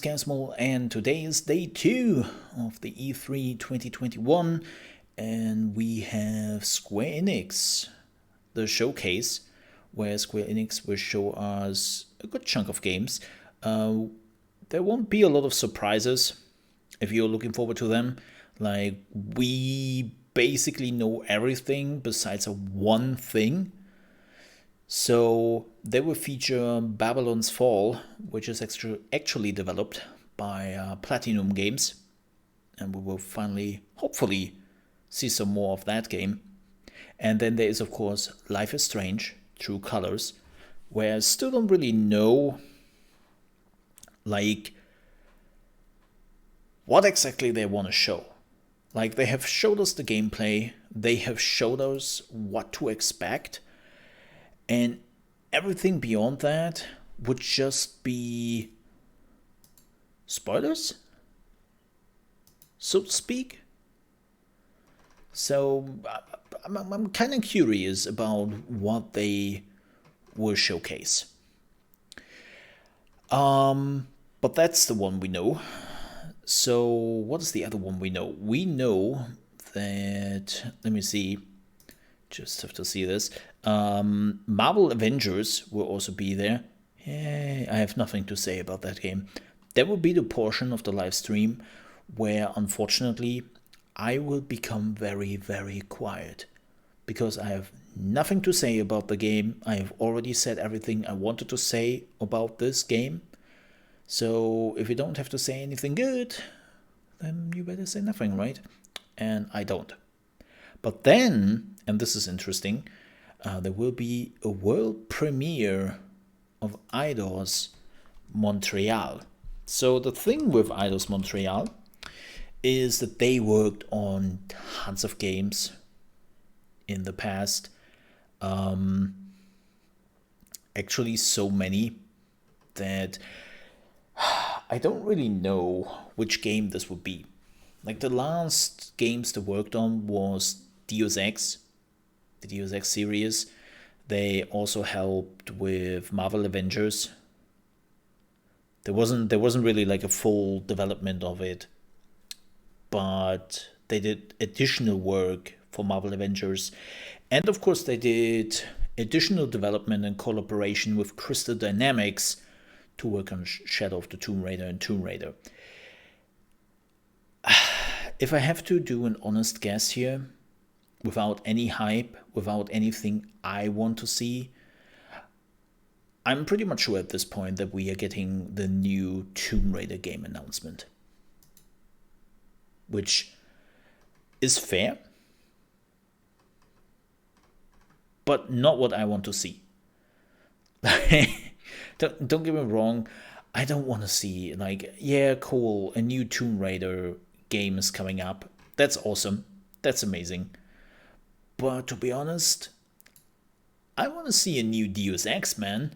ChaosMole, and today is day 2 of the E3 2021, and we have Square Enix, the showcase, where Square Enix will show us a good chunk of games. There won't be a lot of surprises if you're looking forward to them. Like, we basically know everything besides one thing. So they will feature Babylon's Fall, which is actually developed by Platinum Games, and we will finally, hopefully, see some more of that game. And then there is, of course, Life is Strange, True Colors, where I still don't really know, like, what exactly they want to show. Like, they have showed us the gameplay, they have showed us what to expect, and everything beyond that would just be spoilers, so to speak. So I'm kind of curious about what they will showcase. But that's the one we know. So what is the other one we know? We know that, let me see, just have to see this. Marvel Avengers will also be there. Yeah, I have nothing to say about that game. That will be the portion of the live stream where, unfortunately, I will become very, very quiet because I have nothing to say about the game. I have already said everything I wanted to say about this game. So if you don't have to say anything good, then you better say nothing, right? And I don't. But then, and this is interesting, there will be a world premiere of Eidos Montreal. So the thing with Eidos Montreal is that they worked on tons of games in the past. Actually, so many that I don't really know which game this would be. Like, the last games they worked on was Deus Ex, the Deus Ex series. They also helped with Marvel Avengers. There wasn't really like a full development of it, but they did additional work for Marvel Avengers, and of course they did additional development and collaboration with Crystal Dynamics to work on Shadow of the Tomb Raider and Tomb Raider. If I have to do an honest guess here, without any hype, without anything I want to see, I'm pretty much sure at this point that we are getting the new Tomb Raider game announcement. Which is fair, but not what I want to see. Don't get me wrong, I don't want to see, like, yeah, cool, a new Tomb Raider game is coming up. That's awesome. That's amazing. But to be honest, I want to see a new Deus Ex, man.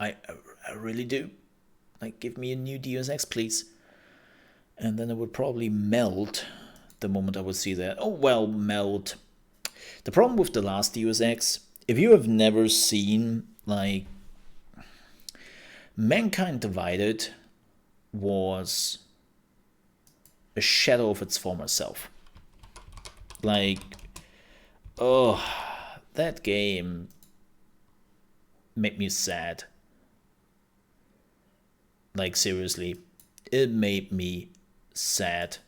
I really do. Like, give me a new Deus Ex, please. And then I would probably melt the moment I would see that. Oh, well, melt. The problem with the last Deus Ex, if you have never seen, like, Mankind Divided was a shadow of its former self. Like, oh, that game made me sad. Like, seriously, it made me sad.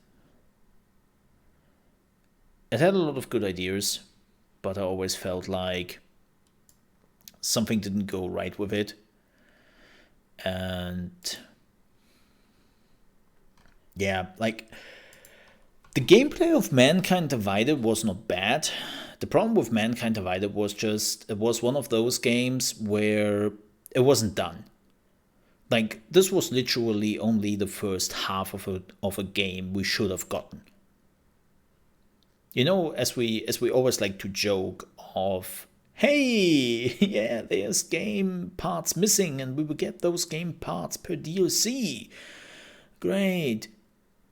It had a lot of good ideas, but I always felt like something didn't go right with it. And yeah, like, the gameplay of Mankind Divided was not bad. The problem with Mankind Divided was just, it was one of those games where it wasn't done. Like, this was literally only the first half of a game we should have gotten. You know, as we always like to joke of, hey, yeah, there's game parts missing and we will get those game parts per DLC. Great.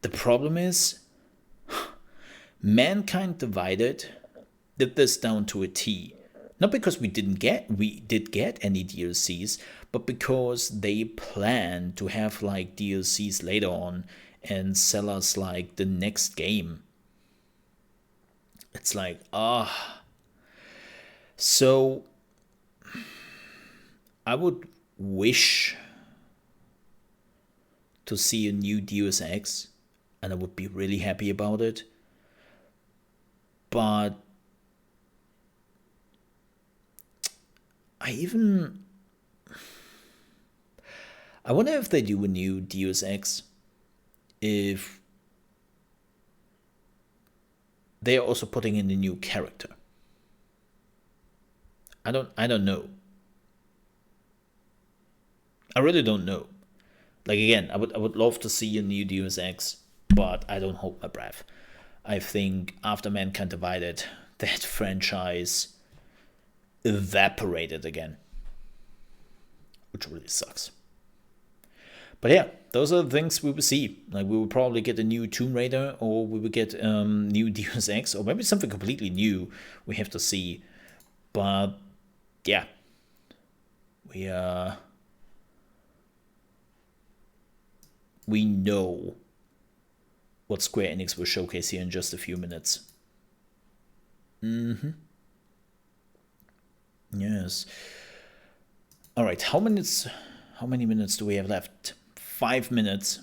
The problem is, Mankind Divided did this down to a T. Not because we did get any DLCs, but because they plan to have like DLCs later on and sell us like the next game. It's like, so I would wish to see a new Deus Ex, and I would be really happy about it. But I wonder if they do a new Deus Ex, if they are also putting in a new character. I don't know. I really don't know. Like, again, I would love to see a new Deus Ex, but I don't hold my breath. I think after Mankind Divided, that franchise evaporated again, which really sucks. But yeah, those are the things we will see. Like, we will probably get a new Tomb Raider, or we will get new Deus Ex, or maybe something completely new. We have to see. But yeah, we know what Square Enix will showcase here in just a few minutes. Yes. All right. How many minutes do we have left? 5 minutes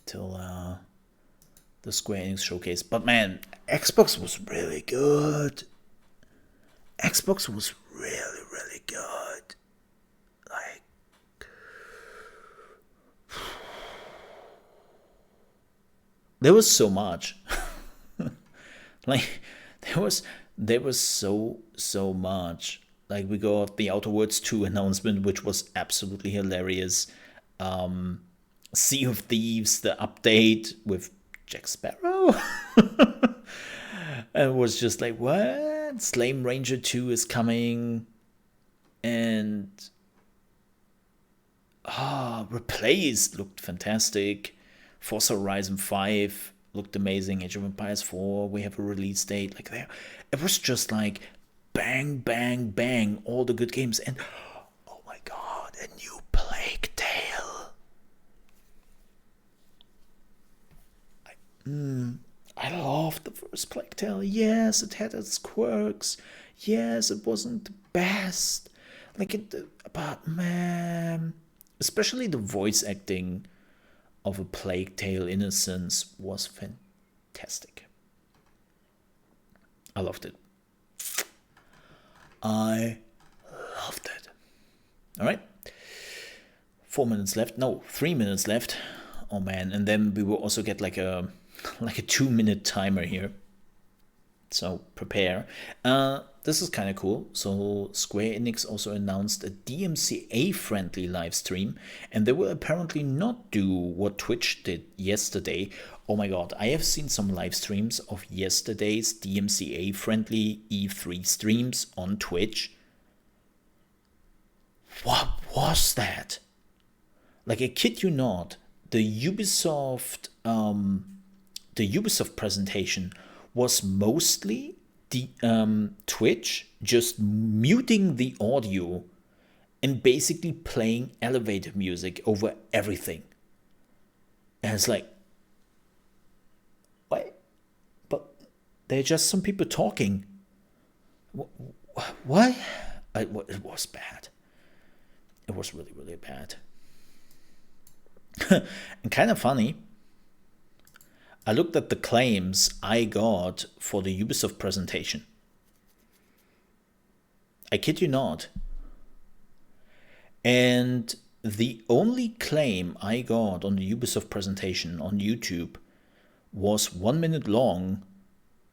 till the Square Enix showcase. But man, Xbox was really good. Xbox was really, really good. Like, there was so much. Like, there was so much. Like, we got the Outer Worlds 2 announcement, which was absolutely hilarious. Sea of Thieves, the update with Jack Sparrow. And it was just like, what? Slame Ranger 2 is coming. And Replaced looked fantastic. Forza Horizon 5 looked amazing. Age of Empires 4, we have a release date. Like, there, it was just like bang, bang, bang, all the good games. And oh my god, a new Plague Tale. I loved the first Plague Tale. Yes, it had its quirks. Yes, it wasn't the best. But man, especially the voice acting of A Plague Tale: Innocence was fantastic. I loved it. I loved it. All right. 4 minutes left. No, 3 minutes left. Oh man, and then we will also get like a 2-minute timer here. So prepare. This is kind of cool. So Square Enix also announced a DMCA-friendly live stream, and they will apparently not do what Twitch did yesterday. Oh my god, I have seen some live streams of yesterday's DMCA-friendly E3 streams on Twitch. What was that? Like, I kid you not, the Ubisoft presentation was mostly the Twitch just muting the audio and basically playing elevator music over everything. And it's like, what? But they're just some people talking. What? It was bad. It was really, really bad. And kind of funny, I looked at the claims I got for the Ubisoft presentation. I kid you not. And the only claim I got on the Ubisoft presentation on YouTube was 1 minute long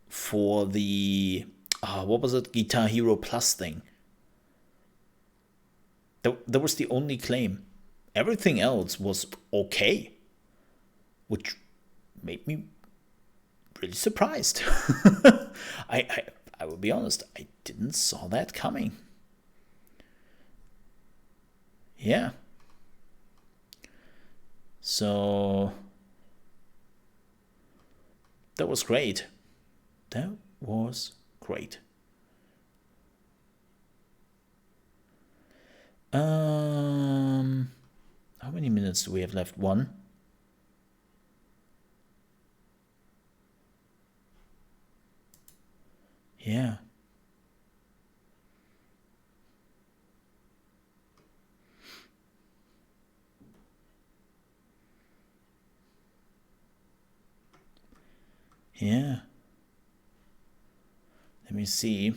for the, what was it, Guitar Hero Plus thing. That was the only claim. Everything else was okay, which made me really surprised. I will be honest, I didn't saw that coming. Yeah. So that was great. That was great. How many minutes do we have left? 1. Yeah. Yeah. Let me see.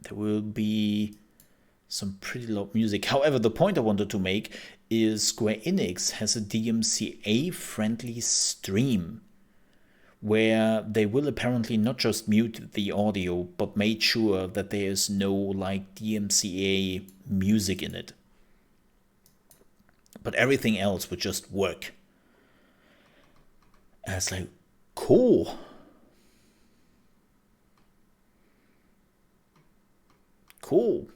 There will be some pretty loud music. However, the point I wanted to make is Square Enix has a DMCA friendly stream where they will apparently not just mute the audio, but made sure that there is no like DMCA music in it. But everything else would just work. And it's like, cool. Cool.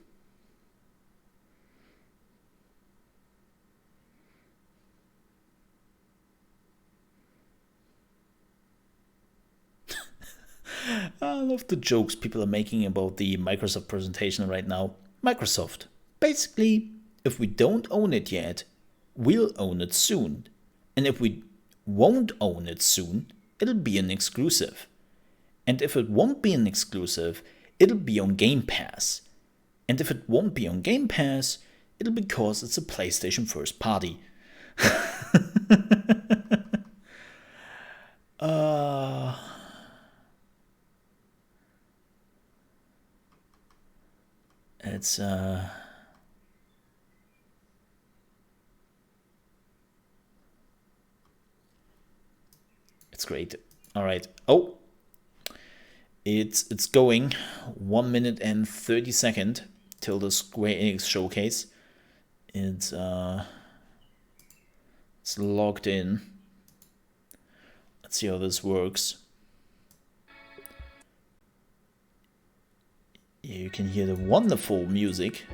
I love the jokes people are making about the Microsoft presentation right now. Microsoft. Basically, if we don't own it yet, we'll own it soon. And if we won't own it soon, it'll be an exclusive. And if it won't be an exclusive, it'll be on Game Pass. And if it won't be on Game Pass, it'll be because it's a PlayStation first party. It's great. All right. Oh, it's going 1 minute and 30 seconds till the Square Enix Showcase. It's logged in. Let's see how this works. Yeah, you can hear the wonderful music.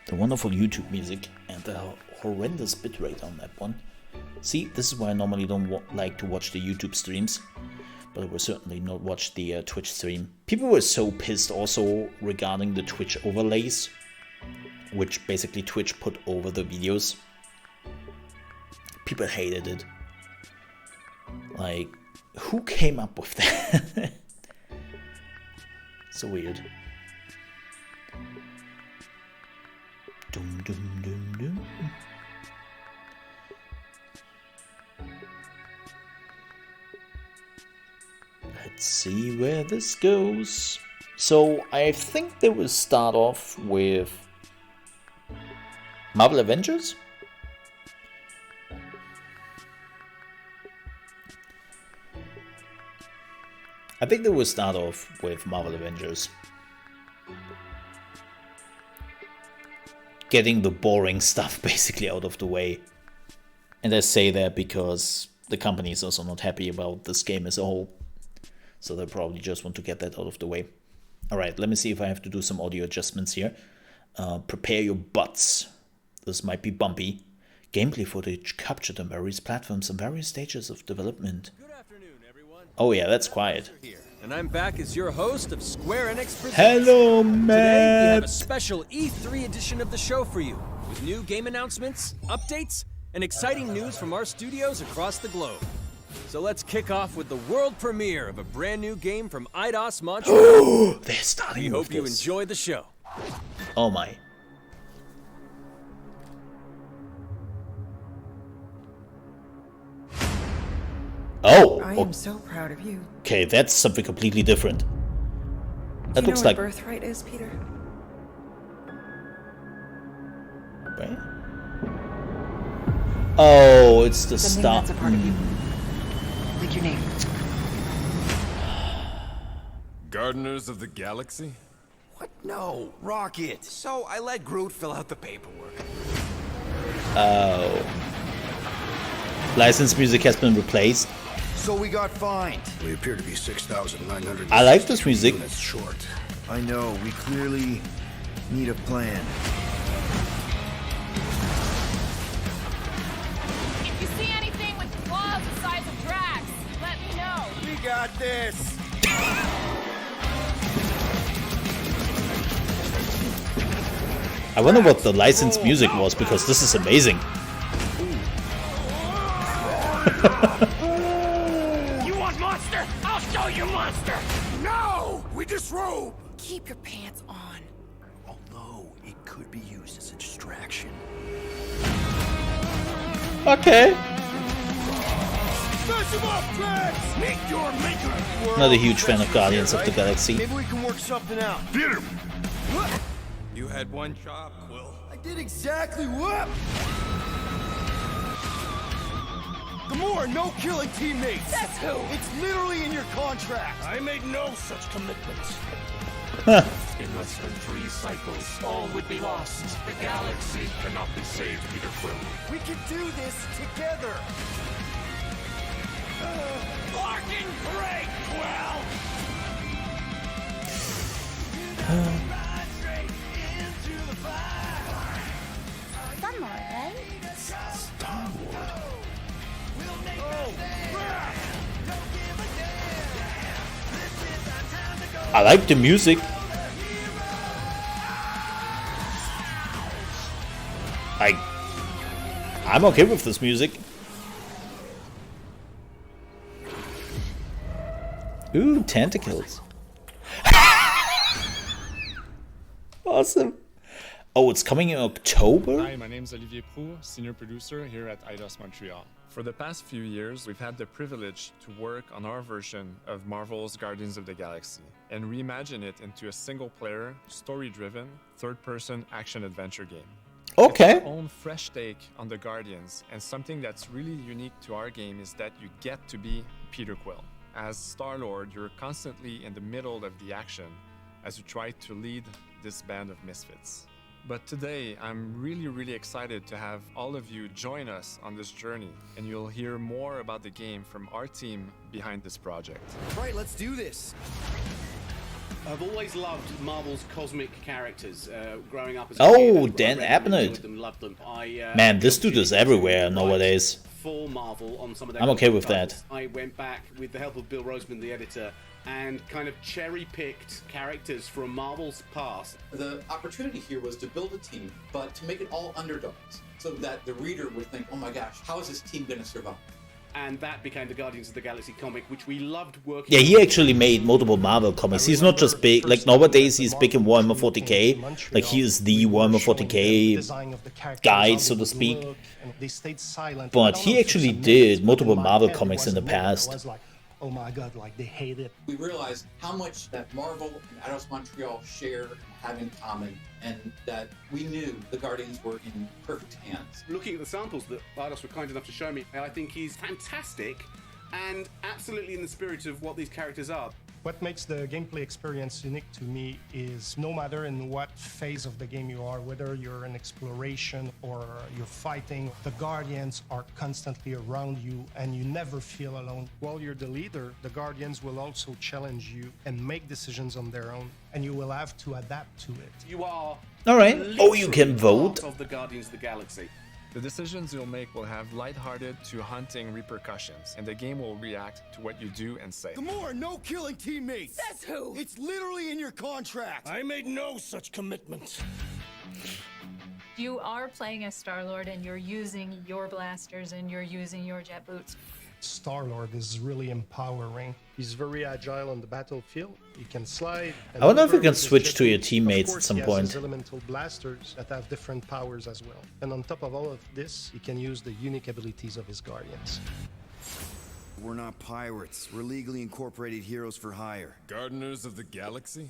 The wonderful YouTube music and the horrendous bitrate on that one. See, this is why I normally don't like to watch the YouTube streams, but I will certainly not watch the Twitch stream. People were so pissed also regarding the Twitch overlays, which basically Twitch put over the videos. People hated it. Like, who came up with that? So weird. Dum dum dum dum. Let's see where this goes. So I think they will start off with Marvel Avengers. I think they will start off with Marvel Avengers. Getting the boring stuff basically out of the way. And I say that because the company is also not happy about this game as a whole. So they probably just want to get that out of the way. Alright, let me see if I have to do some audio adjustments here. Prepare your butts. This might be bumpy. Gameplay footage captured on various platforms and various stages of development. Good afternoon, everyone. Oh yeah, that's quiet. And I'm back as your host of Square Enix Presents. Hello, Matt! Today we have a special E3 edition of the show for you, with new game announcements, updates, and exciting news from our studios across the globe. So let's kick off with the world premiere of a brand new game from Eidos Montreal. They're starting. We hope you enjoy the show. Oh my. Oh! I am so proud of you. Okay, that's something completely different. That looks like... Do you know what birthright is, Peter? Where? Oh, it's the Something start. that's a part of you. Like your name. Gardeners of the Galaxy? What? No, Rocket. So I let Groot fill out the paperwork. Oh. Licensed music has been replaced. So we got fined. We appear to be 6,900. I like this music. Units short. I know, we clearly need a plan. If you see anything with claws the size of Drax, let me know. We got this. I wonder what the licensed music was, because this is amazing. You want monster? I'll show you monster! No! We disrobe! Keep your pants on. Although it could be used as a distraction. Okay. Smash him up, Drax! Meet your maker! Not a huge fan of Guardians of the Galaxy. Maybe we can work something out. Get him! You had one job, Quill. I did exactly what? Gamora, no killing teammates. Says who? It's literally in your contract. I made no such commitments. In less than 3 cycles, all would be lost. The galaxy cannot be saved, Peter Quill. We can do this together. Fucking great, Quill! I like the music. I'm okay with this music. Ooh, tentacles. Awesome. Oh, it's coming in October? Hi, my name is Olivier Proux, senior producer here at Eidos Montreal. For the past few years, we've had the privilege to work on our version of Marvel's Guardians of the Galaxy and reimagine it into a single-player, story-driven, third-person action-adventure game. Okay. It's our own fresh take on the Guardians, and something that's really unique to our game is that you get to be Peter Quill. As Star-Lord, you're constantly in the middle of the action as you try to lead this band of misfits. But today, I'm really excited to have all of you join us on this journey, and you'll hear more about the game from our team behind this project. Right, let's do this. I've always loved Marvel's cosmic characters. Growing up as a Oh, kid, Dan I read them, Abnett. enjoyed them, loved them. Man, this dude is everywhere nowadays. For Marvel on some of their I'm okay with titles. that. I went back with the help of Bill Roseman, the editor, and kind of cherry-picked characters from Marvel's past. The opportunity here was to build a team, but to make it all underdogs, so that the reader would think, oh my gosh, how is this team going to survive? And that became the Guardians of the Galaxy comic, which we loved working Yeah, he actually made multiple Marvel comics. He's not just big, like nowadays he's big in Warhammer 40k. Like he is the Warhammer 40k guy, so to speak. But he actually did multiple Marvel comics in the past. Oh my god, like they hate it. We realized how much that Marvel and Eidos Montreal share and have in common, and that we knew the Guardians were in perfect hands. Looking at the samples that Eidos were kind enough to show me, I think he's fantastic and absolutely in the spirit of what these characters are. What makes the gameplay experience unique to me is no matter in what phase of the game you are, whether you're in exploration or you're fighting, the Guardians are constantly around you and you never feel alone. While you're the leader, the Guardians will also challenge you and make decisions on their own, and you will have to adapt to it. You are Alright. Oh, you can vote. part of the Guardians of the Galaxy. The decisions you'll make will have lighthearted to hunting repercussions, and the game will react to what you do and say. Gamora, no killing teammates. Says who? It's literally in your contract. I made no such commitments. You are playing as Star-Lord and you're using your blasters and you're using your jet boots. Star-Lord is really empowering. He's very agile on the battlefield. He can slide. I wonder if you can switch to your teammates at some Of course, he has point. his elemental blasters that have different powers as well. And on top of all of this, he can use the unique abilities of his Guardians. We're not pirates. We're legally incorporated heroes for hire. Gardeners of the Galaxy?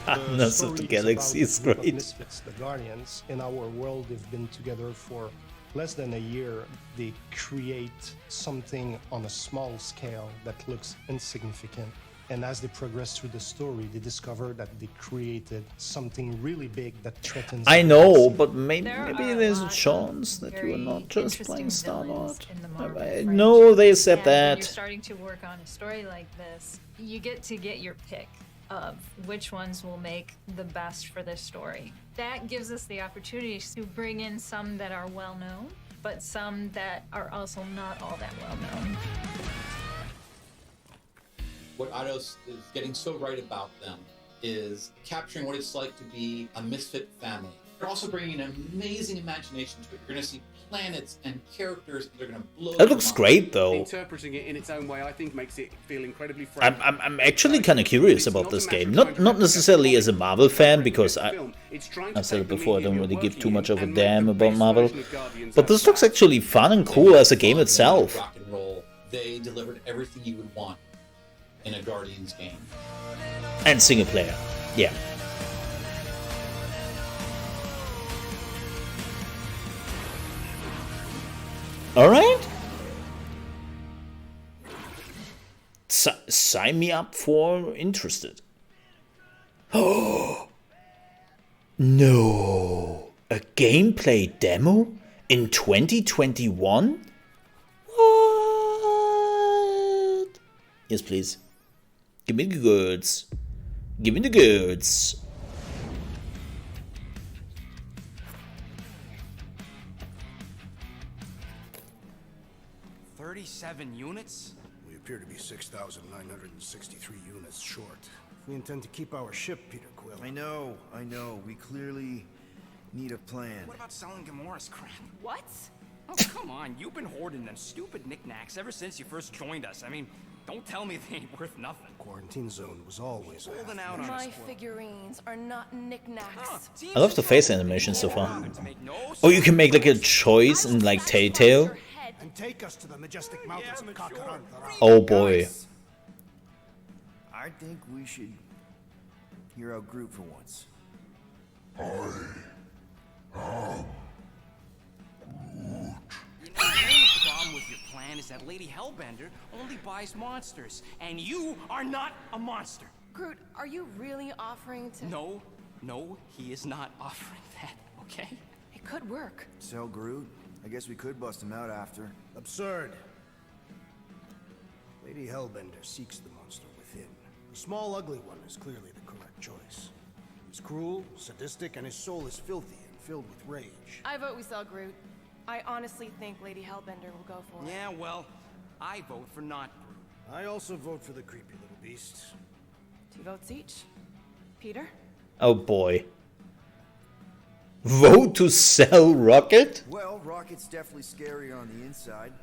Guardians of the Galaxy is Group of great. misfits, the Guardians, in our world, they've been together for less than a year. They create something on a small scale that looks insignificant. And as they progress through the story, they discover that they created something really big that threatens. I the know, galaxy. but maybe There there's are a a chance lot that of you are very not just interesting playing Star-Lord. villains in the Marvel No, they franchise. said And when that. you're starting to work on a story like this, you get to get your pick of which ones will make the best for this story. That gives us the opportunity to bring in some that are well known, but some that are also not all that well known. What Eidos is getting so right about them is capturing what it's like to be a misfit family. They're also bringing an amazing imagination to it. You're going to see planets and characters that are going to blow. It looks great, though. Interpreting it in its own way, I think, makes it feel incredibly fresh. I'm actually kind of curious about this game. Not necessarily as a Marvel fan, because I've said it before, I don't really give too much of a damn about Marvel. But this looks actually fun and cool as a game itself. Rock and roll. They delivered everything you would want in a Guardians game. And single player. Yeah. Alright. Sign me up for interested. Oh no. A gameplay demo in 2021? What? Yes, please. Give me the goods. Give me the goods. 37 units? We appear to be 6,963 units short. If we intend to keep our ship, Peter Quill. I know. We clearly need a plan. What about selling Gamora's crap? What? Oh, come on. You've been hoarding them stupid knickknacks ever since you first joined us. I mean, don't tell me they ain't worth nothing. Quarantine zone was always holding out on My figurines are not knickknacks. I love the face animation so far. Oh, you can make like a choice in like Telltale. And take us to the majestic mountains of Kakaran. Oh boy. I think we should hear out Groot for once. The only problem with your plan is that Lady Hellbender only buys monsters, and you are not a monster. Groot, are you really offering to... No, he is not offering that, okay? It could work. Sell Groot? I guess we could bust him out after. Absurd. Lady Hellbender seeks the monster within. The small, ugly one is clearly the correct choice. He's cruel, sadistic, and his soul is filthy and filled with rage. I vote we sell Groot. I honestly think Lady Hellbender will go for it. Yeah, well, I vote for not Groot. I also vote for the creepy little beast. 2 votes each. Peter? Oh boy. Vote to sell Rocket? Well, Rocket's definitely scarier on the inside.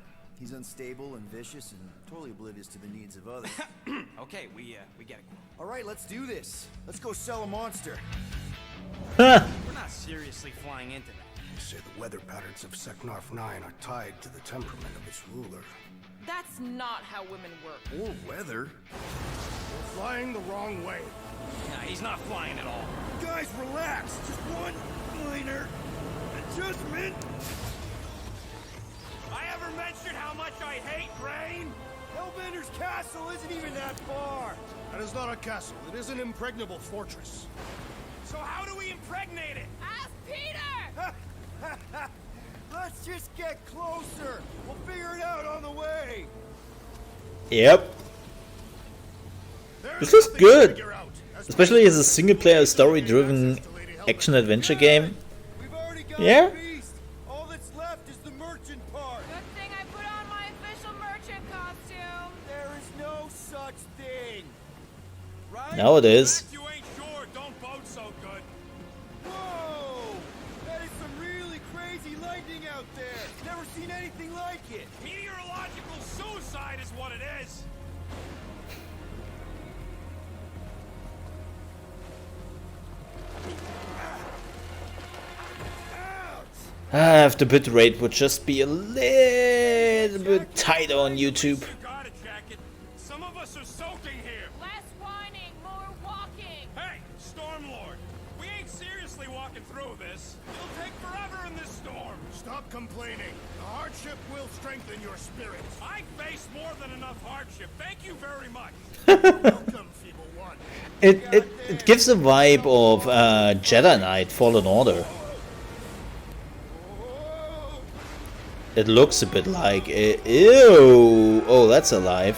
He's unstable and vicious and totally oblivious to the needs of others. Okay, we get it. All right, let's do this. Let's go sell a monster. We're not seriously flying into that. They say the weather patterns of Seknarf 9 are tied to the temperament of its ruler. That's not how women work. Or weather. We're flying the wrong way. Nah, he's not flying at all. Guys, relax. Just one minor adjustment. I ever mentioned how much I hate rain? Hellbender's castle isn't even that far. That is not a castle. It is an impregnable fortress. So how do we impregnate it? Ask Peter! Let's just get closer. We'll figure it out on the way. Yep. This is good. Especially as a single player story driven action adventure game. Yeah? All that's left is the merchant part. Good thing I put on my official merchant costume. There is no such thing. Right? Now it is. You ain't sure, don't boat so good. Whoa! That is some really crazy lightning out there. Never seen anything like it. Meteorological suicide is what it is. If the bitrate would just be a little bit tighter on YouTube. You got it, Jacket. Some of us are soaking here. Less whining, more walking. Hey, Stormlord, we ain't seriously walking through this. It'll take forever in this storm. Stop complaining. The hardship will strengthen your spirit. I face more than enough hardship. Thank you very much. Welcome, Feeble One. It gives a vibe of Jedi Knight Fallen Order. It looks a bit like ew. Oh, that's alive.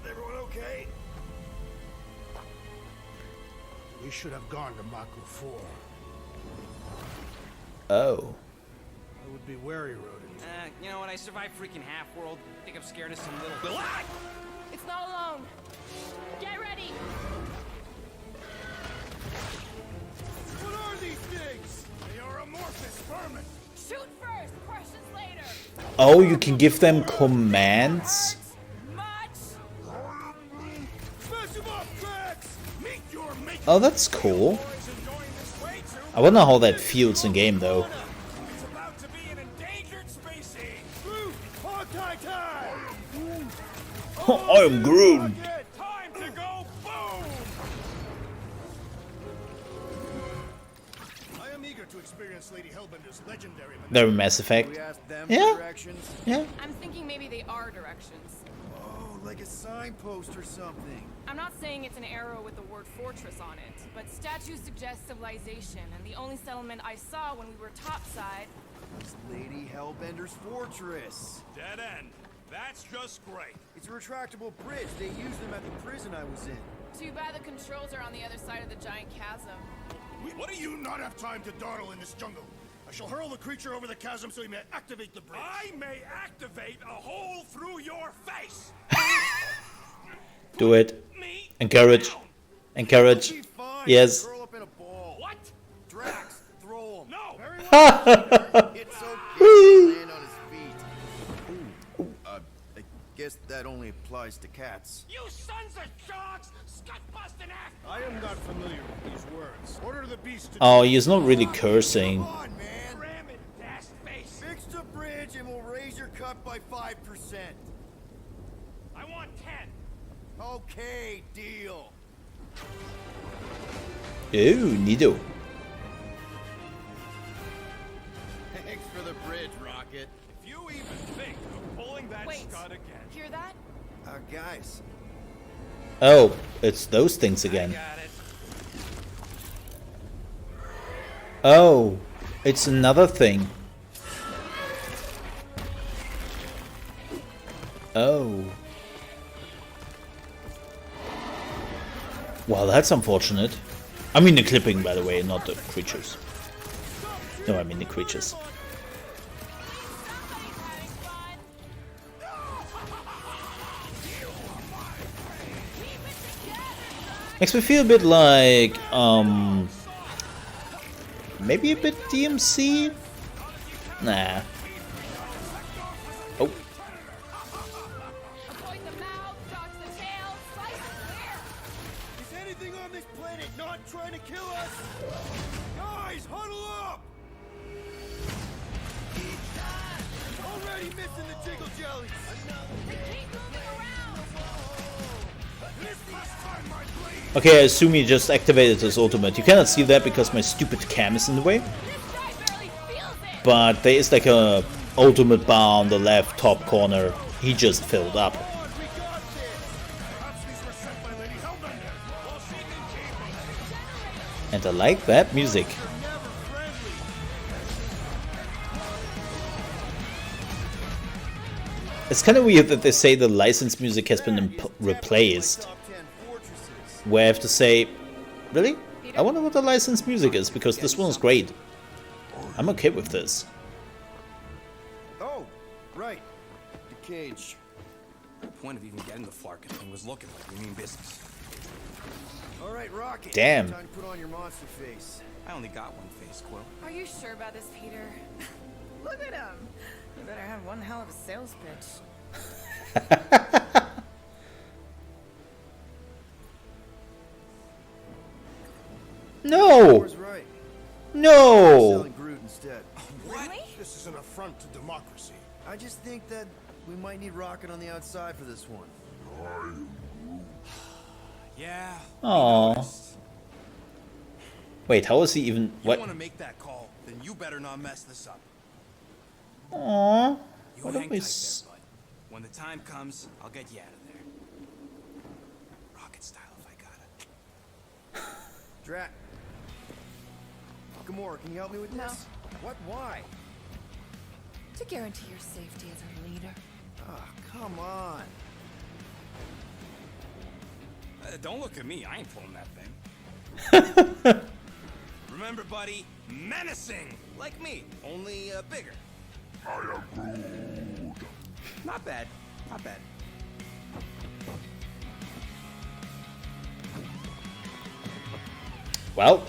Everyone okay? We should have gone to Maku 4. Oh. I would be wary, rodent. You know what? I survived freaking Half-World. I think I'm scared of some little... What? It's not alone. Get ready. What are these things? They are amorphous vermin. Shoot first, questions later. Oh, you can give them commands? Smash him off, Drax! Meet your mate. Oh, that's cool. I wonder how that feels in game though. It's about to be an endangered species. Groot, Hawkeye time! I am Groot. Time to go boom! I am eager to experience Lady Hellbender's legendary... Very Mass Effect. We asked them Yeah. for directions. Yeah. I'm thinking maybe they are directions. Oh, like a signpost or something. I'm not saying it's an arrow with the word fortress on it, but statues suggest civilization, and the only settlement I saw when we were topside... It's Lady Hellbender's fortress. Dead end. That's just great. It's a retractable bridge. They used them at the prison I was in. Too bad the controls are on the other side of the giant chasm. What do you not have time to dawdle in this jungle? I shall hurl the creature over the chasm so he may activate the bridge. I may activate a hole through your face. Do it. Encourage. Encourage. Yes. Curl up in a ball. What? Drax, throw him. No. Very well. It's okay. Land on his feet. Ooh. I guess that only applies to cats. You sons of sharks! Scut-busting act! I am not familiar with these words. Order the beast to... Oh, he's not really cursing. Come on, man. Ram it, dash face! Fix the bridge and we'll raise your cut by 5%. I want 10. Okay, deal. Ooh, neato. Thanks for the bridge, Rocket. If you even think of pulling that Wait, scud again... hear that? Guys. Oh, it's those things again. Got it. Oh, it's another thing. Oh. Well, that's unfortunate. I mean the clipping, by the way, not the creatures. No, I mean the creatures. Makes me feel a bit like, maybe a bit DMC? Nah. Oh. Is anything on this planet not trying to kill us? Guys, huddle up! Already missing the jiggle jellies. Okay, I assume he just activated his ultimate. You cannot see that because my stupid cam is in the way. But there is like a ultimate bar on the left top corner. He just filled up. And I like that music. It's kind of weird that they say the licensed music has been replaced. Where I have to say, really? I wonder what the licensed music is, because this one's great. I'm okay with this. Oh, right. The cage. The point of even getting the Flarkin thing was looking like we mean business. All right, Rocket. Damn. Time to put on your monster face. I only got one face, Quill. Are you sure about this, Peter? Look at him. You better have one hell of a sales pitch. No! Right. No! Selling Groot instead. Really? This is an affront to democracy. I just think that we might need Rocket on the outside for this one. Yeah. Aww. Wait, how is he even... You What? want to make that call, then you better not mess this up. Aww. You Why hang don't we... tight there, bud. When the time comes, I'll get you out of there. Rocket style, if I got it. Drat. Gamora, can you help me with No. this? What? Why? To guarantee your safety as our leader. Ah, come on. Don't look at me. I ain't pulling that thing. Remember, buddy, menacing, like me, only bigger. Not bad. Not bad. Well,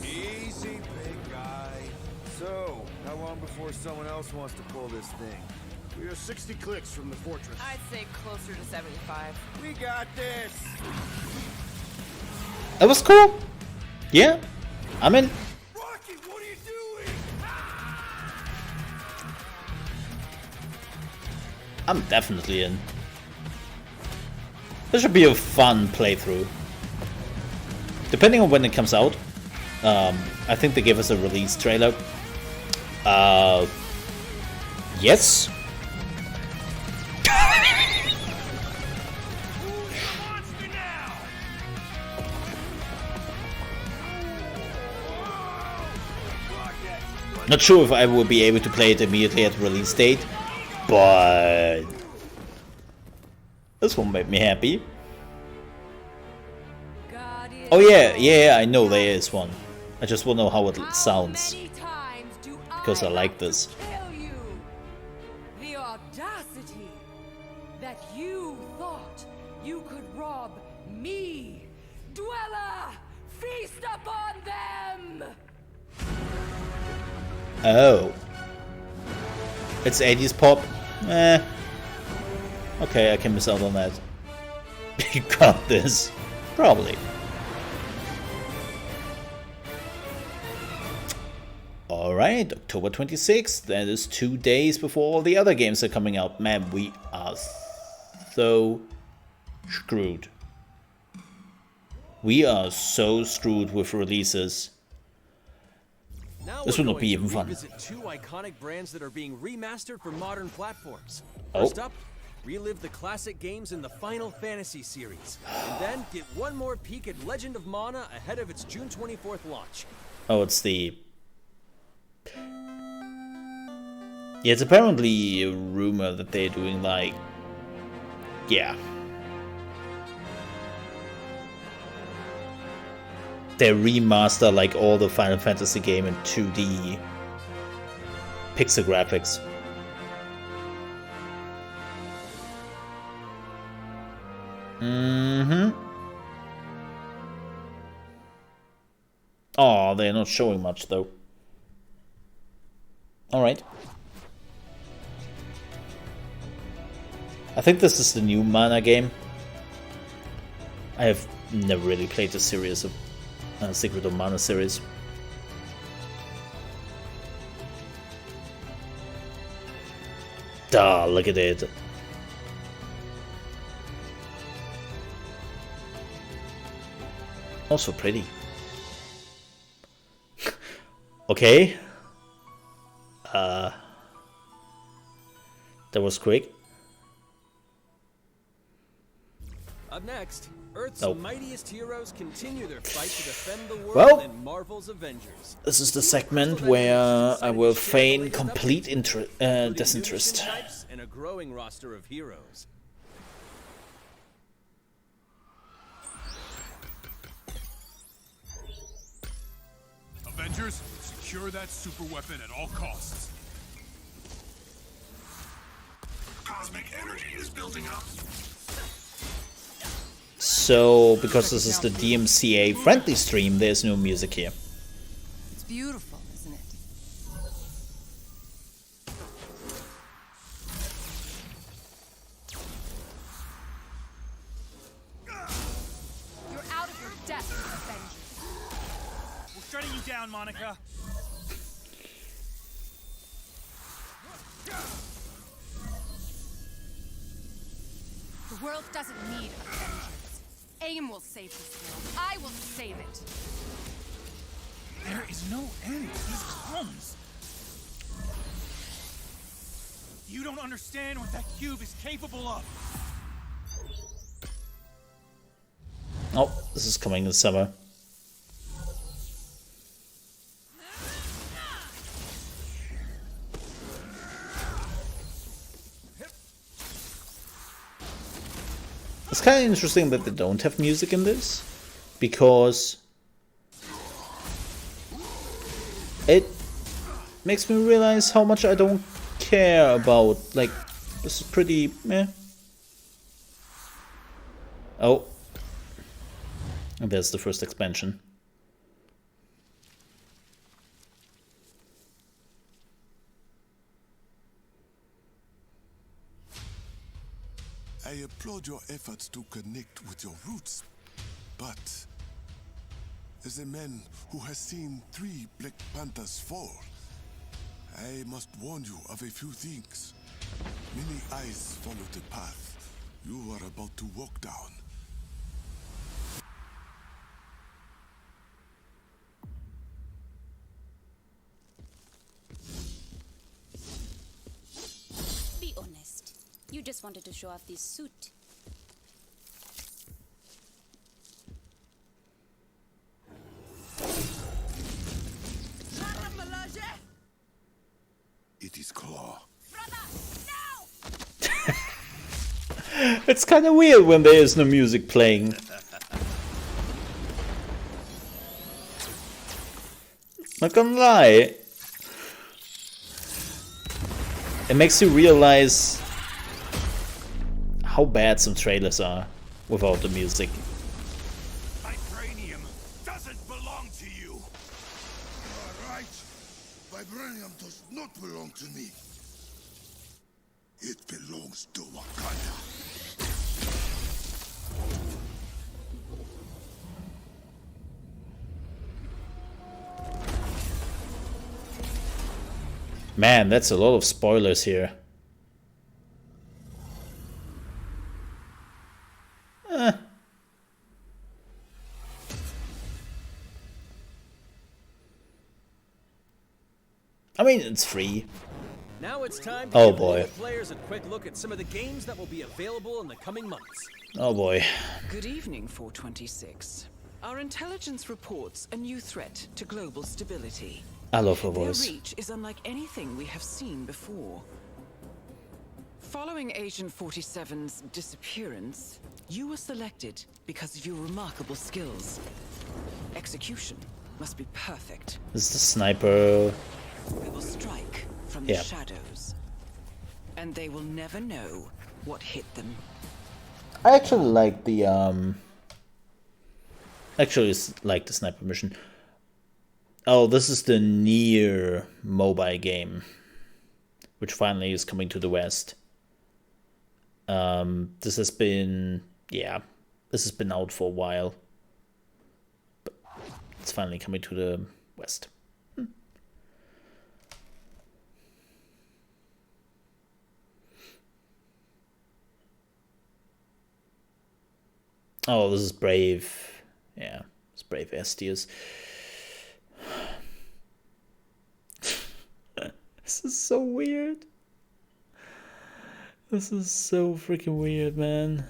Easy, big guy. So, how long before someone else wants to pull this thing? We are 60 clicks from the fortress. I'd say closer to 75. We got this! it was cool. Yeah, I'm in. Rocky, what are you doing? I'm definitely in. This should be a fun playthrough. Depending on when it comes out. I think they gave us a release trailer. Yes. Not sure if I will be able to play it immediately at release date, but this one made me happy. Oh yeah, I know there is one. I just want to know how it sounds, because I like this. The audacity that you thought you could rob me, Dweller! Feast upon them! Oh. It's 80s pop? Eh. Okay, I can miss out on that. You got this. Probably. Alright, October 26th. That is 2 days before all the other games are coming out. Man, we are so screwed. We are so screwed with releases. Now this will not be even fun. Visit 2 iconic brands that are being remastered for modern platforms. Oh. First up, relive the classic games in the Final Fantasy series, and then get one more peek at Legend of Mana ahead of its June 24th launch. Oh, it's the... Yeah, it's apparently a rumor that they're doing like... Yeah. They remaster like all the Final Fantasy game in 2D pixel graphics. Oh, they're not showing much though. Alright. I think this is the new Mana game. I have never really played the series of Secret of Mana series. Duh, look at it. Also pretty. Okay. That was quick. Up next, Earth's Nope. mightiest heroes continue their fight to defend the world Well, in Marvel's Avengers. This is the segment where I will feign complete disinterest. Types and a growing roster of heroes. Avengers, secure that super weapon at all costs. Cosmic energy is building up. So, because this is the DMCA friendly stream, there's no music here. It's beautiful, isn't it? You're out of your depth, Avengers. We're shutting you down, Monica. The world doesn't need Avengers. AIM will save this world. I will save it. There is no end to these clones. You don't understand what that cube is capable of. Oh, this is coming this summer. It's kind of interesting that they don't have music in this, because it makes me realize how much I don't care about. Like, this is pretty meh. Oh. And there's the first expansion. I applaud your efforts to connect with your roots, but as a man who has seen 3 Black Panthers fall, I must warn you of a few things. Many eyes follow the path you are about to walk down. Be honest. You just wanted to show off this suit. It is Claw. It's kind of weird when there is no music playing. Not gonna lie. It makes you realize how bad some trailers are without the music. Vibranium doesn't belong to you. You are right. Vibranium does not belong to me. It belongs to Wakanda. Man, that's a lot of spoilers here. I mean, it's free. Now it's time to Oh give boy. the players a quick look at some of the games that will be available in the coming months. Oh boy. Good evening, 426. Our intelligence reports a new threat to global stability. I love her Their voice. reach is unlike anything we have seen before. Following Agent 47's disappearance, you were selected because of your remarkable skills. Execution must be perfect. This is the sniper. We will strike from the shadows, and they will never know what hit them. I actually like the like the sniper mission. Oh, this is the Nier mobile game, which finally is coming to the West. This has been out for a while, but it's finally coming to the West. Oh, this is Brave. Yeah, it's Brave Estius. This is so weird. This is so freaking weird, man.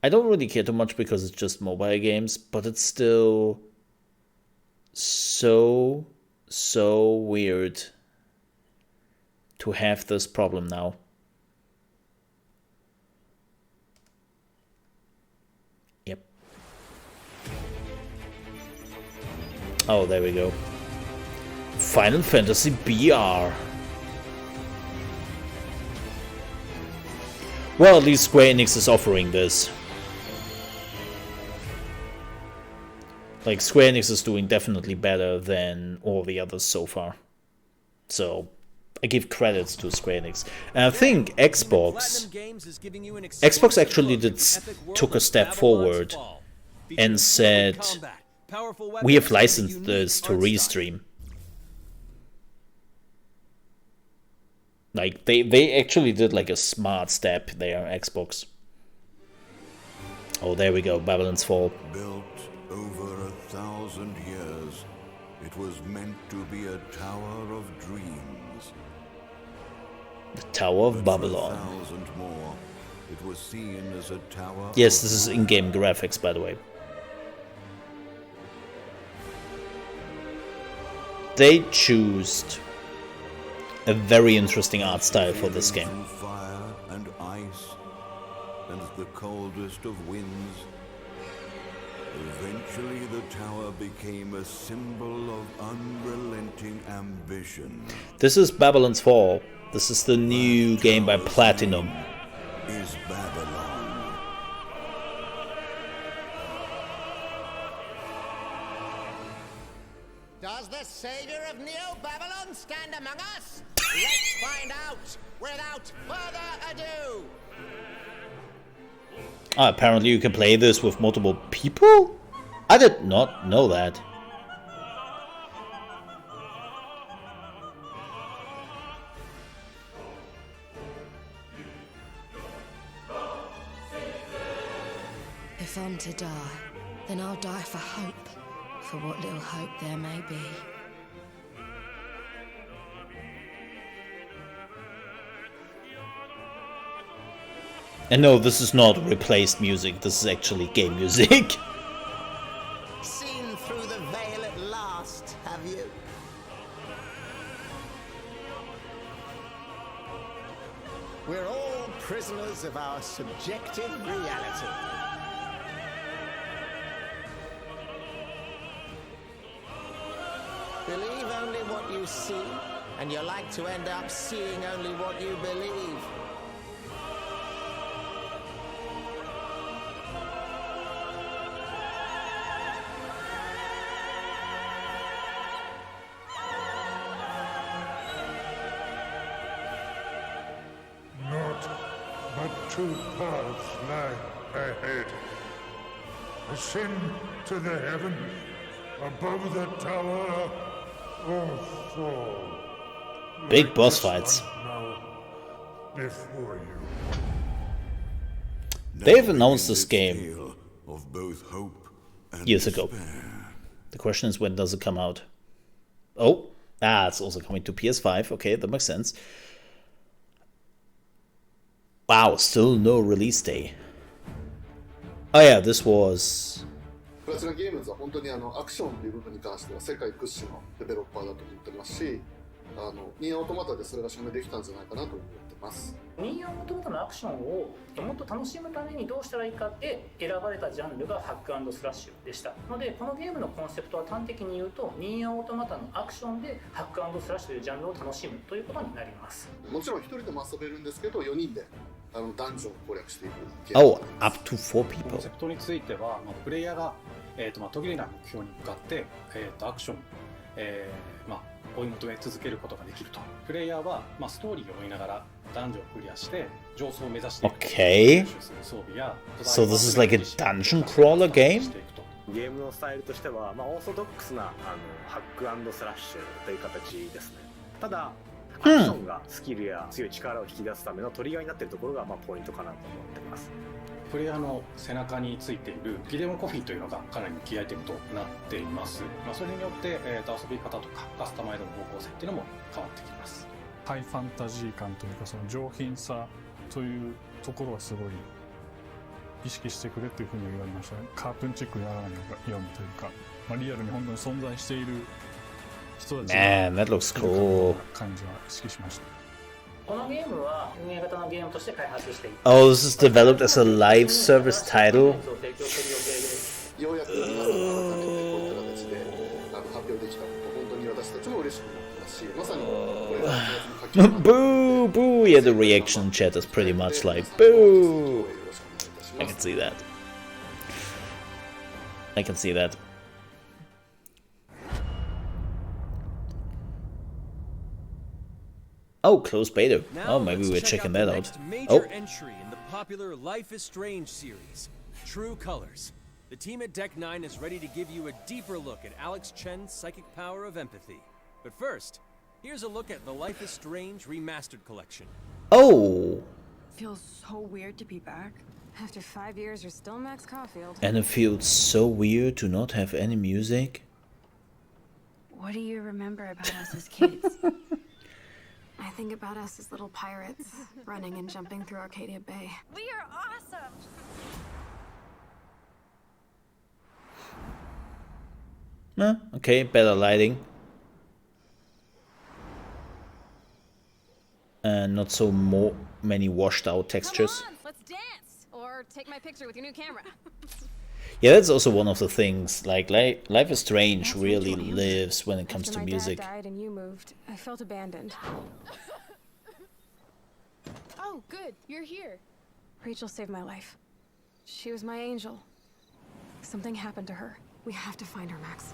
I don't really care too much because it's just mobile games, but it's still so weird to have this problem now. Yep. Oh, there we go. Final Fantasy BR. Well, at least Square Enix is offering this. Like, Square Enix is doing definitely better than all the others so far. So, I give credits to Square Enix. And I think Xbox actually took a step forward and said, we have licensed this to Restream. Like, they actually did like a smart step there, Xbox. Oh, there we go, Babylon's Fall. Built over 1,000 years, it was meant to be a tower of dreams. The Tower of Babylon. For 1,000 more, it was seen as a tower. Yes, this is in-game graphics, by the way. They chose a very interesting art style for this game. Fire and ice, and the coldest of winds. Eventually, the tower became a symbol of unrelenting ambition. This is Babylon's Fall. This is the new game by Platinum. Is Babylon. Does the savior of Neo Babylon stand among us? Let's find out without further ado. Apparently you can play this with multiple people? I did not know that. If I'm to die, then I'll die for hope. For what little hope there may be. And no, this is not replaced music, this is actually game music. Seen through the veil at last, have you? We're all prisoners of our subjective reality. Believe only what you see, and you're like to end up seeing only what you believe. Not but two paths lie ahead. Ascend to the heaven above the tower, or fall. Big boss fights. Before you. They've announced this game of both hope and years ago. The question is, when does it come out? Oh, it's also coming to PS5. Okay, that makes sense. Wow, still no release day. Oh yeah, this was... プラチナゲームズは本当にアクションという部分に関しては世界屈指のデベロッパーだと思ってますし、ニーアオートマタでそれが証明できたんじゃないかなと思ってます。ニーアオートマタのアクションをもっと楽しむためにどうしたらいいかって選ばれたジャンルがハック&スラッシュでしたので、このゲームのコンセプトは端的に言うとニーアオートマタのアクションでハック&スラッシュというジャンルを楽しむということになります。もちろん一人でも遊べるんですけど、4人でダンジョンを攻略していく。Oh, up to 4 people. コンセプトについては、プレイヤーが途切れない目標に向かって、アクション、追い求め続けることができると。プレイヤーは、ストーリーを追いながらダンジョンをクリアして上層を目指していく。Okay. 装備や So this is like a dungeon crawler game? ゲームのスタイルとしては、オーソドックスなハック&スラッシュという形ですね。ただアクションがスキルや強い力を引き出すためのトリガーになっているところがポイントかなと思っています。プレイヤーの背中についているギデオンコフィンというのがかなりキーアイテムとなっています。それによって、遊び方とかカスタマイズの方向性っていうのも変わってきます。ハイファンタジー感というか、その上品さというところはすごい意識してくれというふうに言われましたね。カートゥーンチックにならないようにというか、リアルに本当に存在している人たちが Man, that looks cool. 感じは意識しました。このゲームは運営型のゲームとして開発していて、Oh, this is developed as a live service title? ようやく皆さんが改めてこういった形で発表できたこと本当に私たちも嬉しく思ってますし、まさにこれが Boo! Boo! Yeah, the reaction chat is pretty much like boo! I can see that. I can see that. Oh, closed beta. Now Oh, maybe we're let's check checking out that the out. next major Oh, entry in the popular Life is Strange series, True Colors. The team at Deck 9 is ready to give you a deeper look at Alex Chen's psychic power of empathy. But first, here's a look at the Life is Strange Remastered Collection. Oh! Feels so weird to be back. After 5 years, you're still Max Caulfield. And it feels so weird to not have any music. What do you remember about us as kids? I think about us as little pirates, running and jumping through Arcadia Bay. We are awesome! Okay, better lighting. And not so many washed out textures. Come on, let's dance! Or take my picture with your new camera. Yeah, that's also one of the things. Like, Life is Strange really lives when it comes After to my music. dad died and you moved, I felt abandoned. Oh, good. You're here. Rachel saved my life. She was my angel. Something happened to her. We have to find her, Max.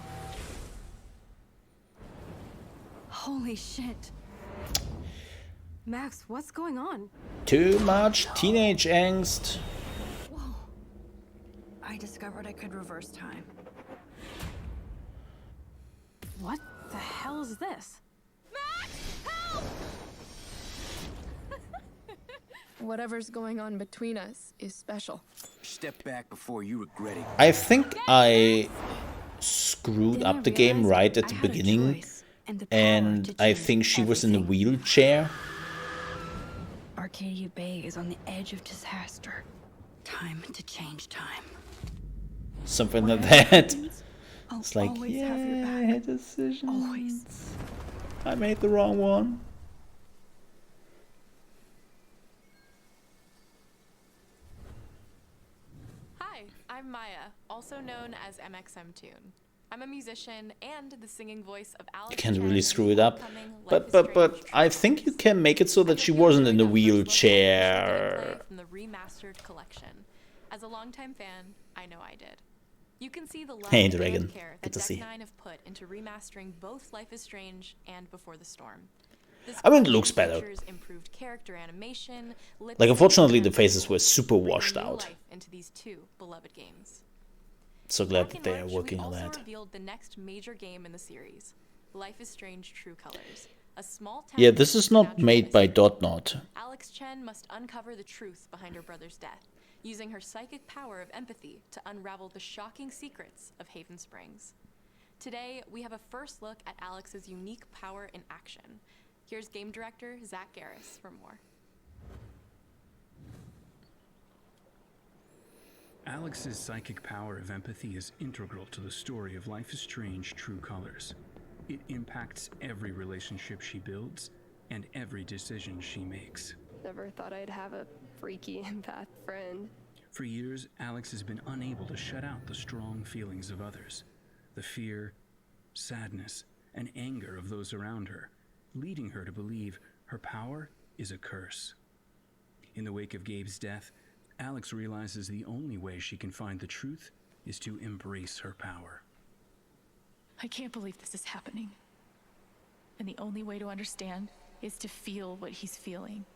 Holy shit. Max, what's going on? Too much teenage angst. Whoa. I discovered I could reverse time. What the hell is this? Max, help! Whatever's going on between us is special. Step back before you regret it. I think I screwed up the game right at the beginning, and I think she was in a wheelchair. Arcadia Bay is on the edge of disaster. Time to change time. Something like that. I'll It's like, always yeah, have your back. I had decisions. Always. I made the wrong one. Hi, I'm Maya, also known as MXM Tune. I'm a musician and the singing voice of Alex. You can't really screw it up. But I think you can make it so that she wasn't in a wheelchair. From the remastered collection. As a longtime fan, I know I did. You can see the love Hey, and Dragon. care Good that to see. Deck9 have put into remastering both Life is Strange and Before the Storm. This I mean, it collection looks better. features improved character animation, lip Like, sync, unfortunately, the and faces were super bringing washed new out. life into these two beloved games. So glad Back that in they are March, working we on also that. revealed the next major game in the series, Life is Strange True Colors. A small town Yeah, this is not supernatural made by mystery. Dotnod. Alex Chen must uncover the truth behind her brother's death, using her psychic power of empathy to unravel the shocking secrets of Haven Springs. Today, we have a first look at Alex's unique power in action. Here's game director Zach Garris for more. Alex's psychic power of empathy is integral to the story of Life is Strange True Colors. It impacts every relationship she builds and every decision she makes. Never thought I'd have a freaky empath friend. For years, Alex has been unable to shut out the strong feelings of others, the fear, sadness, and anger of those around her, leading her to believe her power is a curse. In the wake of Gabe's death, Alex realizes the only way she can find the truth is to embrace her power. I can't believe this is happening. And the only way to understand is to feel what he's feeling.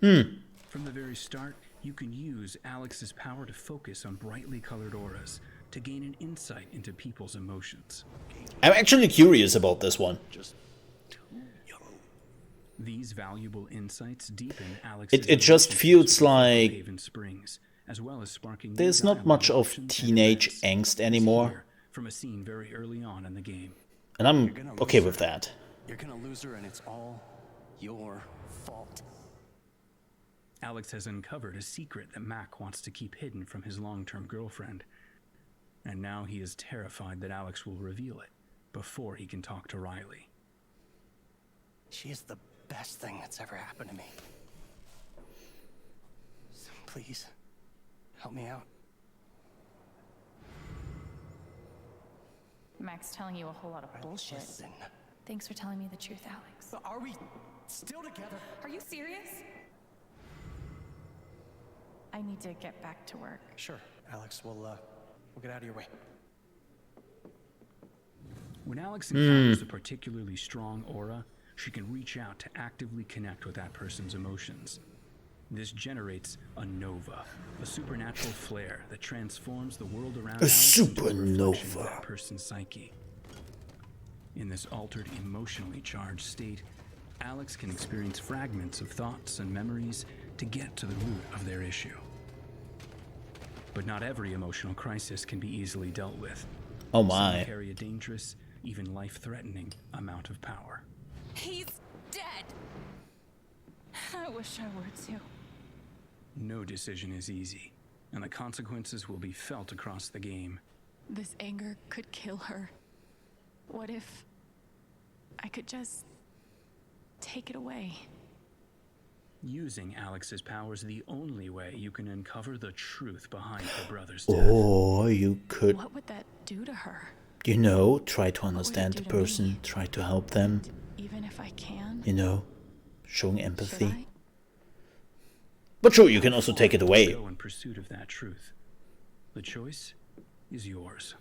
From the very start, you can use Alex's power to focus on brightly colored auras to gain an insight into people's emotions. I'm actually curious about this one. These valuable insights deepen Alex's It just feels like Haven Springs, as well as sparking there's not much of teenage angst anymore. from a scene very early on in the game. And I'm okay with that. You're gonna lose her and it's all your fault. Alex has uncovered a secret that Mac wants to keep hidden from his long-term girlfriend. And now he is terrified that Alex will reveal it before he can talk to Riley. She is the best thing that's ever happened to me. So please, help me out. Mac's telling you a whole lot of bullshit. Listen. Thanks for telling me the truth, Alex. But are we still together? Are you serious? I need to get back to work. Sure, Alex. We'll get out of your way. When Alex encounters a particularly strong aura, she can reach out to actively connect with that person's emotions. This generates a nova, a supernatural flare that transforms the world around Alex into a reflection of that person's psyche. In this altered, emotionally charged state, Alex can experience fragments of thoughts and memories to get to the root of their issue. But not every emotional crisis can be easily dealt with. Oh my. Some carry a dangerous, even life-threatening amount of power. He's dead! I wish I were too. No decision is easy, and the consequences will be felt across the game. This anger could kill her. What if I could just take it away? Using Alex's powers the only way you can uncover the truth behind her brother's death. Or you could, What would that do to her? you know, try to understand the person, try to help them. Even if I can? You know, showing empathy. But sure, you can also take it away. Go in pursuit of that truth. The choice is yours.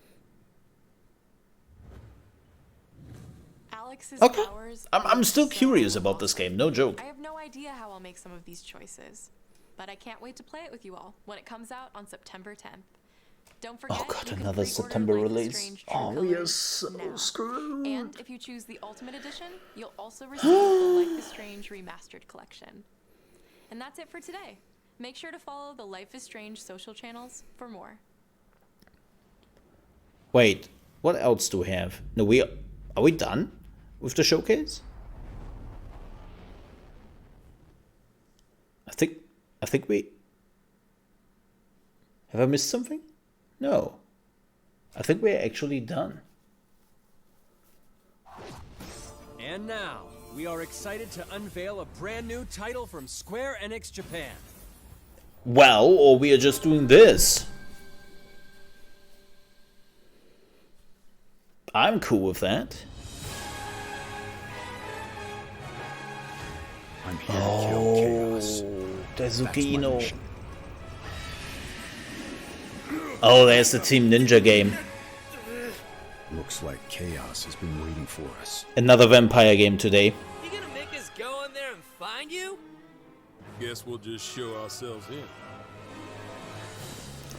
Alex's Okay. powers I'm are still so curious about this game, no joke. I have no idea how I'll make some of these choices, but I can't wait to play it with you all when it comes out on September 10th. Don't forget, Oh god, you can another pre-order September Life is release. Strange True Oh, we are Colors so now. screwed. And if you choose the Ultimate Edition, you'll also receive the Life is Strange Remastered Collection. And that's it for today. Make sure to follow the Life is Strange social channels for more. Wait, what else do we have? No, are we done with the showcase? I think we have I missed something? No. I think we're actually done. And now, we are excited to unveil a brand new title from Square Enix Japan. Well, or we are just doing this. I'm cool with that. I'm here to kill Chaos. There's That's my Ukino. mission. Oh, there's the Team Ninja game. Looks like Chaos has been waiting for us. Another vampire game today. You gonna make us go in there and find you? Guess we'll just show ourselves in.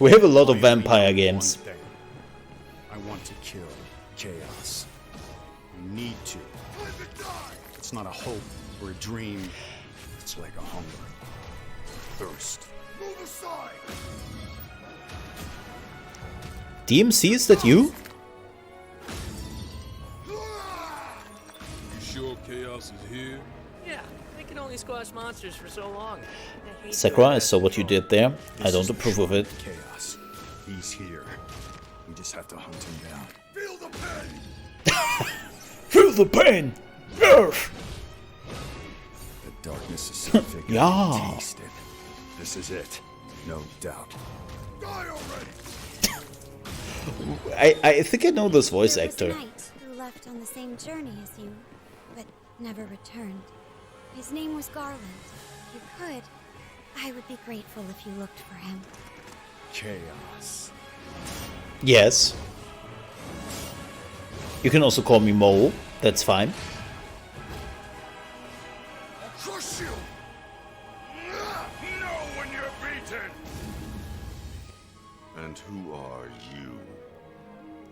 We have a lot of vampire games. One thing. I want to kill Chaos. I need to. It's not a hope or a dream. It's like a hunger. Thirst. Move aside. DMC, is that you? You sure Chaos is here? Yeah, they can only squash monsters for so long. I hate Sakura, I doing saw what you did there. I don't approve of it. Chaos. He's here. We just have to hunt him down. Feel the pain. Feel the pain. Yes. The darkness is so thick. I Yeah. can taste it. This is it. No doubt. Die already. I think I know this voice There was a actor. knight who left on the same journey as you, but never returned. His name was Garland. If you could, I would be grateful if you looked for him. Chaos. Yes. You can also call me Mole. That's fine. I'll crush you! Know when you're beaten! And who are you?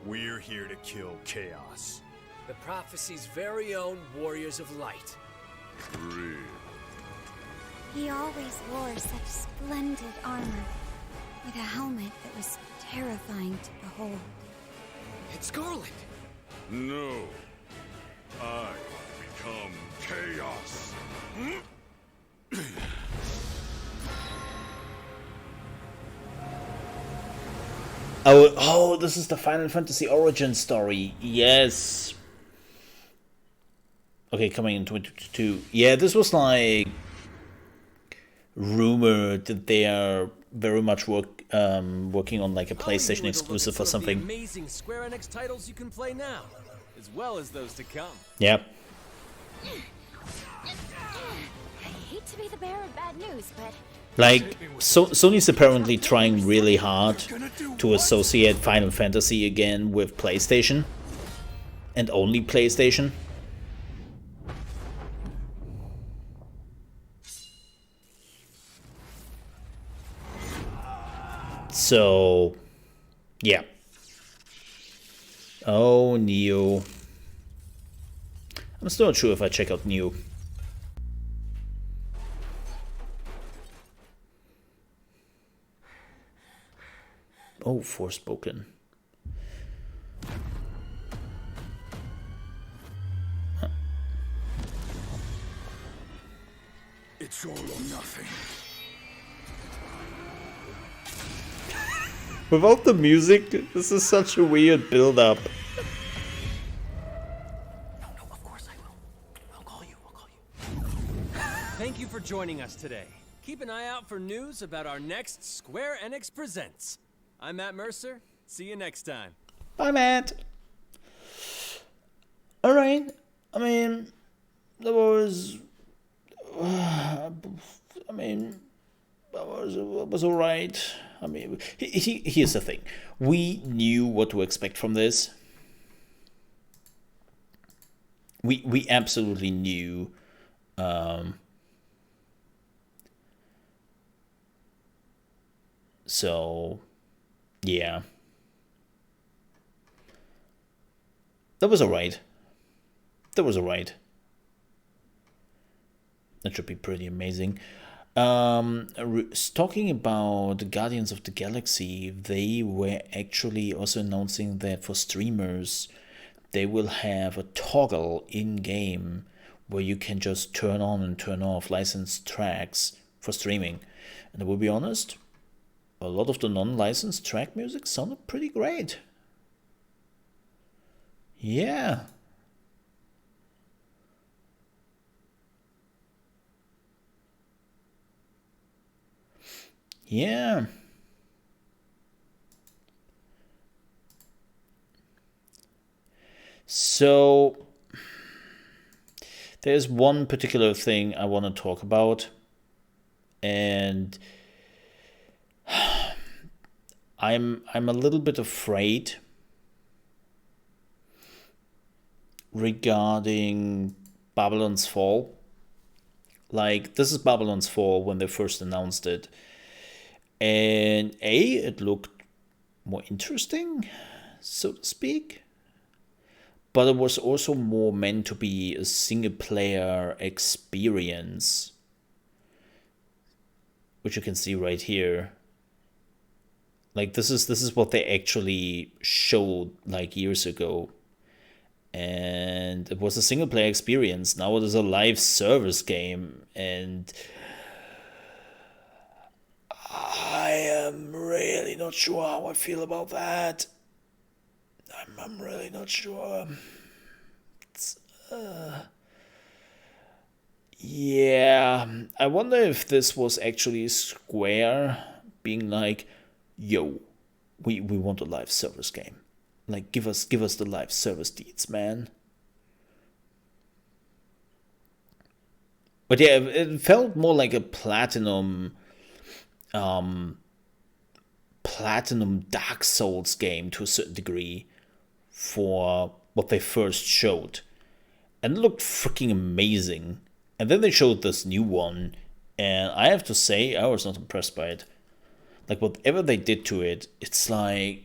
We're here to kill Chaos. The prophecy's very own Warriors of Light. Real. He always wore such splendid armor, with a helmet that was terrifying to behold. It's Garland! No. I become Chaos. Oh, this is the Final Fantasy origin story. Yes. Okay, coming in 2022. Yeah, this was like rumored that they are very much working on like a PlayStation exclusive or something. The amazing Square Enix titles you can play now, as well as those to come. Yep. I hate to be the bearer of bad news, but Like, Sony's apparently trying really hard to associate Final Fantasy again with PlayStation. And only PlayStation. So, yeah. Oh, Neo. I'm still not sure if I check out Neo. Oh, Forspoken. Huh. It's all or nothing. Without the music, this is such a weird build-up. Thank you you for joining us today. Keep an eye out for news about our next Square Enix Presents. I'm Matt Mercer. See you next time. Bye, Matt. Alright. I mean, that was... that was alright. I mean, here's the thing. We knew what to expect from this. We absolutely knew. So, yeah. That was alright. That was alright. That should be pretty amazing. Talking about Guardians of the Galaxy, they were actually also announcing that for streamers, they will have a toggle in-game where you can just turn on and turn off licensed tracks for streaming. And I will be honest, a lot of the non-licensed track music sounded pretty great. Yeah. Yeah. So there's one particular thing I want to talk about, and I'm a little bit afraid regarding Babylon's Fall. Like, this is Babylon's Fall when they first announced it. And it looked more interesting, so to speak. But it was also more meant to be a single-player experience, which you can see right here. Like, this is what they actually showed like years ago. And it was a single-player experience. Now it is a live service game, and I am really not sure how I feel about that. I'm really not sure. Yeah, I wonder if this was actually Square being like, yo, we want a live service game. Like, give us the live service deeds, man. But yeah, it felt more like a Platinum Dark Souls game to a certain degree for what they first showed. And it looked freaking amazing. And then they showed this new one, and I have to say, I was not impressed by it. Like, whatever they did to it, it's like...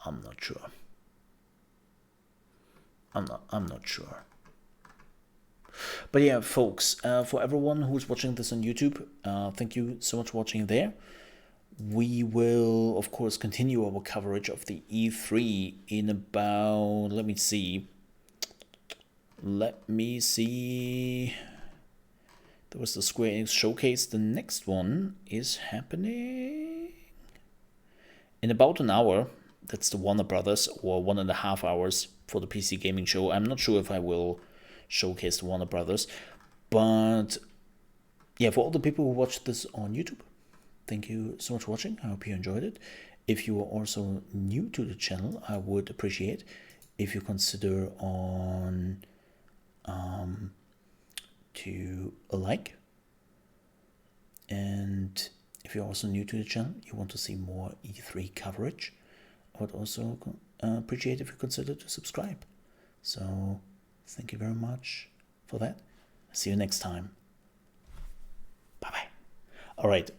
I'm not sure. I'm not sure. But yeah, folks, for everyone who's watching this on YouTube, thank you so much for watching there. We will, of course, continue our coverage of the E3 in about, let me see. There was the Square Enix Showcase. The next one is happening in about an hour. That's the Warner Brothers, or 1.5 hours for the PC gaming show. I'm not sure if I will showcase the Warner Brothers, but yeah, for all the people who watch this on YouTube, thank you so much for watching. I hope you enjoyed it. If you are also new to the channel, I would appreciate if you consider on to a like. And if you're also new to the channel, you want to see more E3 coverage, I would also appreciate if you consider to subscribe. So thank you very much for that. See you next time. Bye-bye. All right,